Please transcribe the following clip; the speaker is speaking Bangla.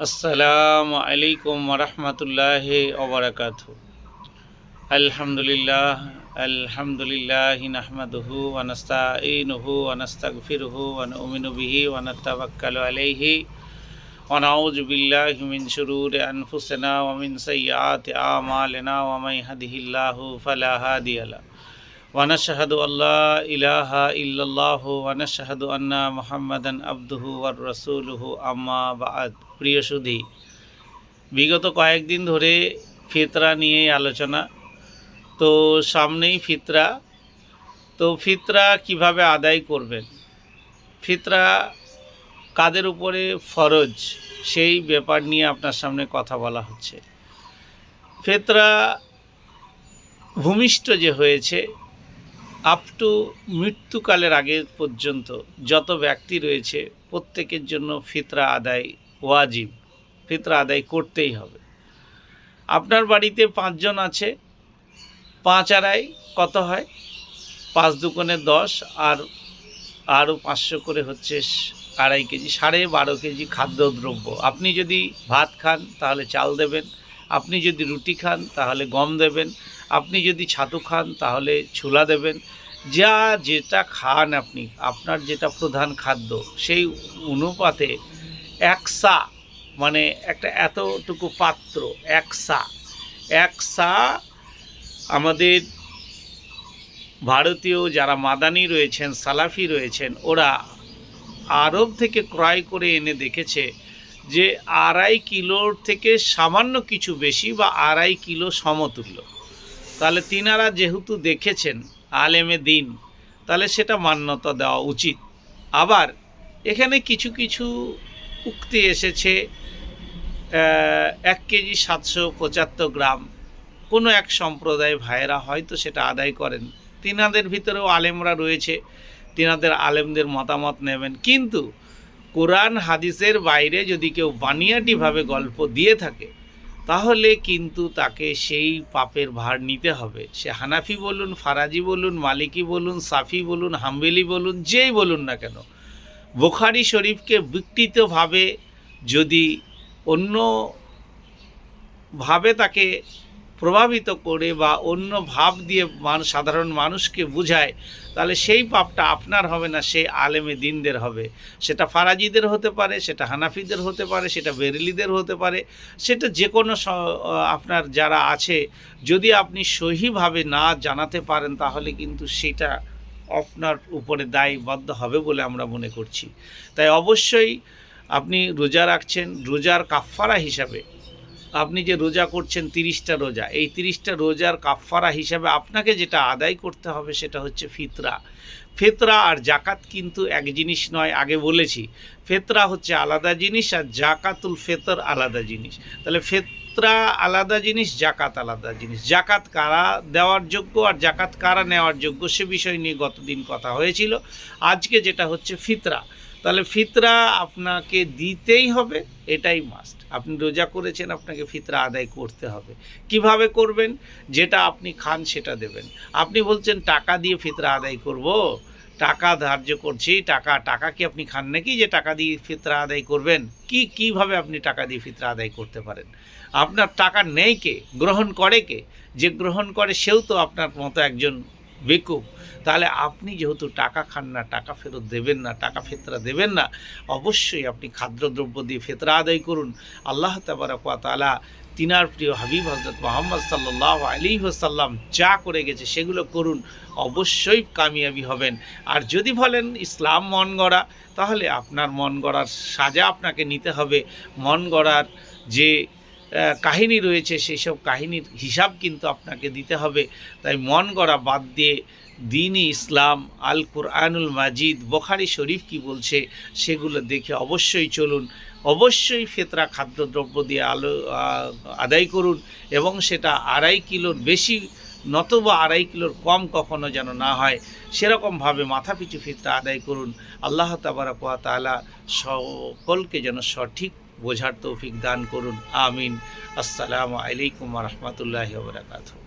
আসসালামু আলাইকুম ওরহমতুল্লাহি ওবরাকাতুহু। আলহামদুলিল্লাহ আলহামদুলিল্লাহি নাহমাদুহু ওয়া নাস্তাঈনুহু ওয়া নাস্তাগফিরুহু ওয়া নু'মিনু বিহি ওয়া নাতাওয়াক্কালু আলাইহি ওয়া নাউযু বিল্লাহি মিন শুরুরি আনফুসিনা ওয়া মিন সাইয়্যাতি আমালিনা ওয়া মান ইয়াহদিহিল্লাহু ফালা হাদিয়া লাহু ওয়া নাশহাদু আল্লা ইলাহা ইল্লাল্লাহু ওয়া নাশহাদু আন্না মুহাম্মাদান আবদুহু ওয়ার রাসূলুহু আম্মা বা'দ। প্রিয় সুধী, বিগত কয়েকদিন ধরে ফিতরা নিয়ে আলোচনা। তো সামনেই ফিতরা। তো ফিতরা কিভাবে আদায় করবেন, ফিতরা কাদের উপরে ফরজ, সেই ব্যাপার নিয়ে আপনার সামনে কথা বলা হচ্ছে। ফিতরা ভূমিষ্ঠ যে হয়েছে আপ টু মৃত্যুকালের আগে পর্যন্ত যত ব্যক্তি রয়েছে প্রত্যেকের জন্য ফিতরা আদায় ওয়াজিব, ফিতরা আদায় করতেই হবে। আপনার বাড়িতে 5 জন আছে, 5 আড়াই কত হয়? 5 দুগুণে 10, আর আরও 500 করে হচ্ছে 2.5 কেজি, 12.5 কেজি খাদ্যদ্রব্য। আপনি যদি ভাত খান তাহলে চাল দেবেন, আপনি যদি রুটি খান তাহলে গম দেবেন, আপনি যদি ছাতু খান তাহলে ছোলা দেবেন। যা যেটা খান আপনি, আপনার যেটা প্রধান খাদ্য, সেই অনুপাতে 1 সা, মানে একটা এতটুকু পাত্র, 1 সা আমাদের ভারতীয় যারা মাদানি রয়েছেন, সালাফি রয়েছেন, ওরা আরব থেকে ক্রয় করে এনে দেখেছে যে 2.5 কিলোর থেকে সামান্য কিছু বেশি বা 2.5 কিলো সমতুল্য। তাহলে তিনারা যেহেতু দেখেছেন আলেমে দিন, তাহলে সেটা মান্যতা দেওয়া উচিত। আবার এখানে কিছু কিছু উক্তি এসেছে 1 কেজি 775 গ্রাম, কোনো এক সম্প্রদায় ভাইয়েরা হয়তো সেটা আদায় করেন, তিনাদের ভিতরেও আলেমরা রয়েছে, তিনাদের আলেমদের মতামত নেবেন। কিন্তু কোরআন হাদিসের বাইরে যদি কেউ বানিয়াটিভাবে গল্প দিয়ে থাকে তাহলে কিন্তু তাকে সেই পাপের ভার নিতে হবে। সে হানাফি বলুন, ফারাজি বলুন, মালিকি বলুন, সাফি বলুন, হাম্বেলি বলুন, যেই বলুন না কেন, বুখারী শরীফকে বিকৃতভাবে যদি অন্যভাবে তাকে প্রভাবিত করে বা অন্য ভাব দিয়ে সাধারণ মানুষকে বুঝায়, তাহলে সেই পাপটা আপনার হবে না, সেই আলেমে দিনদের হবে। সেটা ফারাজিদের হতে পারে, সেটা হানাফিদের হতে পারে, সেটা বেরেলিদের হতে পারে, সেটা যে কোনো আপনার যারা আছে, যদি আপনি সহিভাবে না জানাতে পারেন তাহলে কিন্তু সেটা আপনার উপরে দায়বদ্ধ হবে বলে আমরা মনে করছি। তাই অবশ্যই আপনি রোজা রাখছেন, রোজার কাফফারা হিসাবে আপনি যে রোজা করছেন 30টা রোজা, এই 30টা রোজার কাফফারা হিসাবে আপনাকে যেটা আদায় করতে হবে সেটা হচ্ছে ফিতরা। ফিতরা আর জাকাত কিন্তু এক জিনিস নয়, আগে বলেছি। ফিতরা হচ্ছে আলাদা জিনিস আর জাকাতুল ফিতর আলাদা জিনিস। তাহলে ফিতরা আলাদা জিনিস, জাকাত আলাদা জিনিস। জাকাত কারা দেওয়ার যোগ্য আর জাকাত কারা নেওয়ার যোগ্য, সে বিষয় নিয়ে গতদিন কথা হয়েছিল। আজকে যেটা হচ্ছে ফিতরা, তাহলে ফিতরা আপনাকে দিতেই হবে, এটাই মাস্ট। আপনি রোজা করেছেন, আপনাকে ফিতরা আদায় করতে হবে। কিভাবে করবেন? যেটা আপনি খান সেটা দেবেন। আপনি বলছেন টাকা দিয়ে ফিতরা আদায় করব, টাকা ধার্য করছি, টাকা কি আপনি খান নাকি যে টাকা দিয়ে ফিতরা আদায় করবেন? কিভাবে আপনি টাকা দিয়ে ফিতরা আদায় করতে পারেন? আপনার টাকা নেই কে, গ্রহণ করে কে? যে গ্রহণ করে সেও তো আপনার মতো একজন বেকুব। তাহলে আপনি যেহেতু টাকা খান না, টাকা ফেরত দেবেন না, টাকা ফিতরা দেবেন না, অবশ্যই আপনি খাদ্যদ্রব্য দিয়ে ফিতরা আদায় করুন। আল্লাহ তাবারক ওয়া তাআলা তিনার প্রিয় হাবিব হযরত মুহাম্মদ সাল্লাল্লাহু আলাইহি ওয়াসাল্লাম যা করে গেছে সেগুলো করুন, অবশ্যই কামিয়াবি হবেন। আর যদি বলেন ইসলাম মন গড়া, তাহলে আপনার মন গড়ার সাজা আপনাকে নিতে হবে। মন গড়ার যে কাহিনী রয়েছে সেই সব কাহিনীর হিসাব কিন্তু আপনাকে দিতে হবে। তাই মন গড়া বাদ দিয়ে দ্বীন-ই ইসলাম, আল কুরআনুল মাজিদ, বুখারী শরীফ কি বলছে সেগুলো দেখে অবশ্যই চলুন। অবশ্যই ফিতরা খাদ্যদ্রব্য দিয়ে আদায় করুন, এবং সেটা 2.5 কিলোর বেশি নতুবা 2.5 কিলোর কম কখনো যেন না হয়, সেরকমভাবে মাথাপিছু ফিতরা আদায় করুন। আল্লাহ তাবারক ওয়া তাআলা সকলকে যেন সঠিক বোঝার তৌফিক দান করুন। আমিন। আসসালামু আলাইকুম ওয়া রাহমাতুল্লাহি ওয়া বারাকাতুহু।